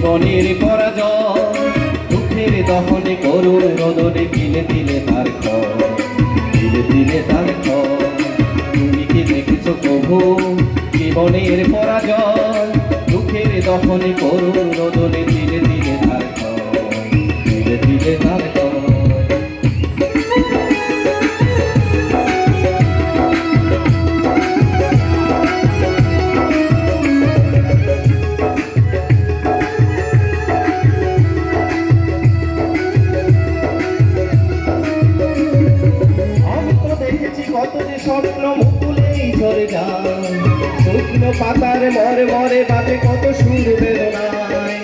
জীবনের পরাজয় দুঃখের দহনে করুণ রোদনে তিলে তিলে তার ক্ষয়, তিলে তিলে তার ক্ষয়। তুমি কি দেখেছো প্রভু জীবনের পরাজয় দুঃখের দহনে করুণ রোদনে তিলে তিলে তার ক্ষয়, তিলে তিলে তার ক্ষয়। কত যে স্বপ্ন মুকুলেই ঝরে যায়, শুকনো পাতার মরে মরে বাজে কত সুর বেদনায়।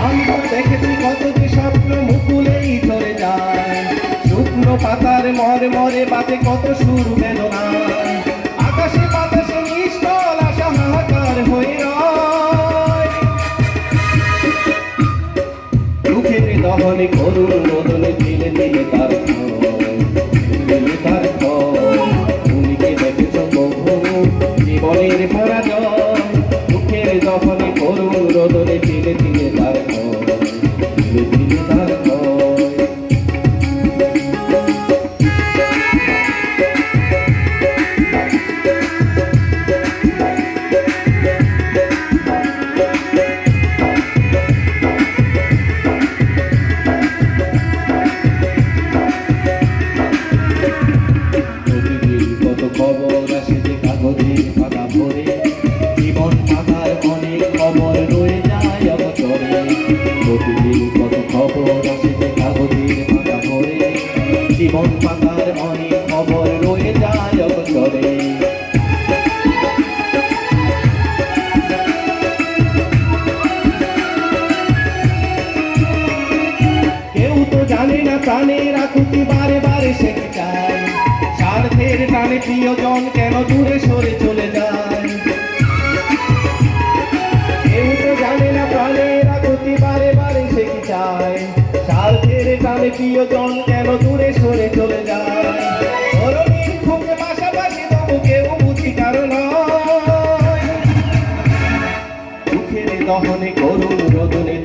আমি তো দেখেছি কত যে স্বপ্ন মুকুলেই ঝরে যায়, শুকনো পাতার মরে মরে বাজে কত সুর বেদনায়। আকাশে বাতাসে নিষ্ফল আশা হাহাকার হয়ে রয়, দুঃখের দহনে করুণ রোদনে তিলে তিলে তার জীবনের পরাজয় দুঃখের দহনে করুণ রোদনে তিলে তিলে তার ক্ষয়, তিলে তিলে তার ক্ষয়। প্রতিদিন কত খবর আসে যে কাগজের পাতা ভরে, জীবন পাতার অনেক খবর রয়ে যায় অবচরে। প্রতিদিন কত খবর আসে যে কাগজের পাতা ভরে, জীবন পাতার অনেক খবর রয়ে যায় অবচরে। কেউ তো জানে না প্রাণের আকুতি বারে বারে সে চায়, স্বার্থের টানে প্রিয়জন কেন দূরে সরে চলে যায়। কেউ তো জানে না প্রাণের আকুতি বারে বারে সে কি চায়, স্বার্থের টানে প্রিয়জন কেন দূরে সরে চলে যায়। ধরনীর বুকে পাশাপাশি তবু কেউ বুঝি কারণ দুঃখের দহনে করুণ রোদনে